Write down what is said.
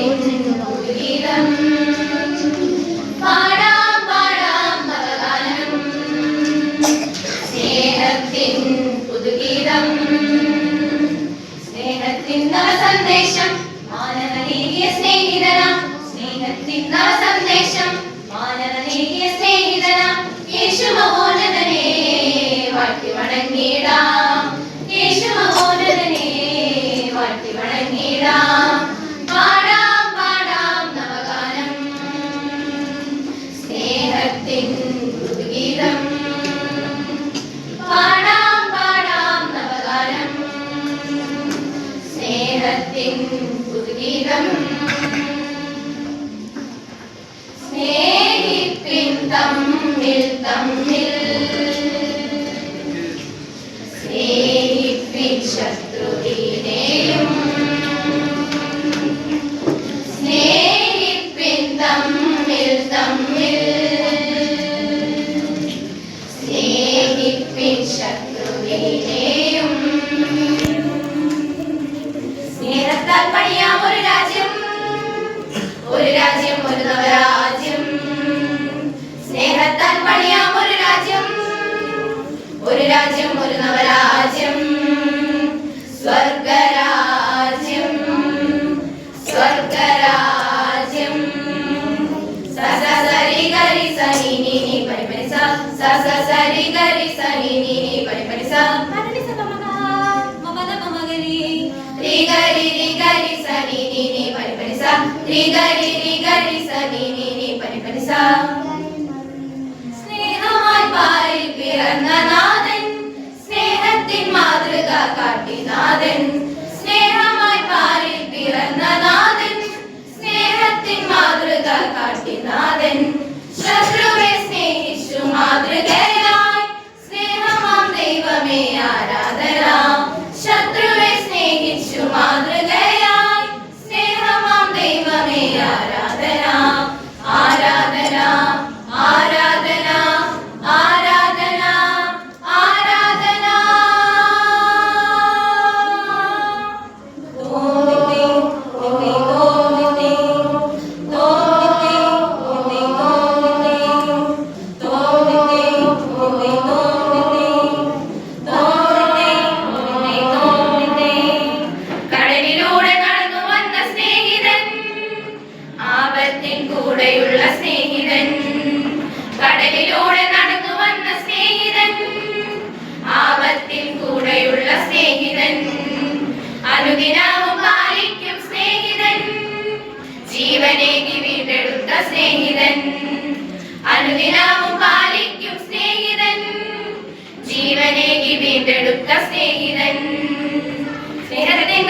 ഗീതം പാടാം പാടാം നവഗാനം സ്നേഹത്തിൻ പുതുഗീതം സ്നേഹത്തിൻ നവസന്ദേശം മാനവനേകിയ സ്നേഹിതനാം സ്നേഹത്തിൻ നവസന്ദേശം മാനവനേകിയ സ്നേഹിതനാം യേശു മഹോന്നതനെ വാഴ്ത്തി വണങ്ങിടാം യേശു മഹോന്നതനെ വാഴ്ത്തി വണങ്ങിടാം പാടാം പാടാം നവഗാനം സ്നേഹത്തിൻ പുതുഗീതം പാടാം പാടാം നവഗാനം സ്നേഹത്തിൻ പുതുഗീതം സ്നേഹിപ്പിൻ തമ്മിൽ തമ്മിൽ സ്നേഹിപ്പിൻ ശത്രുവിനെയും സ്നേഹിപ്പിൻ തമ്മിൽ തമ്മിൽ സ്നേഹിപ്പിൻ ശത്രുവിനെയും സ്നേഹത്താൽ പണിയാം ഒരു രാജ്യം ഒരു രാജ്യം ഒരു നവരാജ്യം സ്നേഹത്താൽ പണിയാം ഒരു രാജ്യം ഒരു രാജ്യം ഒരു നവരാജ്യം സ്വർഗരാജ്യം സ്വർഗരാജ്യം സസരി ഗരി സനി നി നി പരി പരി സ സസരി ഗരി സനി നി നി പരി പരി സ പരി സ മമ മമ മമ ഗരി രി ഗരി സനി നി നി പരി പരി സ രി ഗരി സനി നി നി പരി പരി സ സ്നേഹമായി പാരിൽ പിറന്ന നാഥൻ സ്നേഹത്തിൻ മാതൃക കാട്ടി നാഥൻ സ്നേഹമായി പാരിൽ പിറന്ന നാഥൻ സ്നേഹത്തിൻ മാതൃക കാട്ടി നാഥൻ ശത്രുവെ സ്നേഹിച്ചു മാതൃകയായി സ്നേഹമാം ദൈവമേ ആരാധന ശത്രുവെ സ്നേഹിച്ചു മാതൃകയായി സ്നേഹമാം ദൈവമേ ആരാധന ആരാധന ആരാധന ആരാധന ആരാധന കടലിലൂടെ നടന്നു വന്ന സ്നേഹിതൻ ആപത്തിൻ കൂടെയുള്ള സ്നേഹിതൻ കടലിലൂടെ നടന്നു വന്ന സ്നേഹിതൻ ആപത്തിൻ കൂടെയുള്ള സ്നേഹിതൻ അനുദിനവും പാലിക്കും സ്നേഹിതൻ ജീവനേകി വീണ്ടെടുത്ത സ്നേഹിതൻ അനുദിനവും പാലിക്കും സ്നേഹിതൻ ജീവനേകി വീണ്ടെടുത്ത സ്നേഹിതൻ സ്നേഹത്തിൻ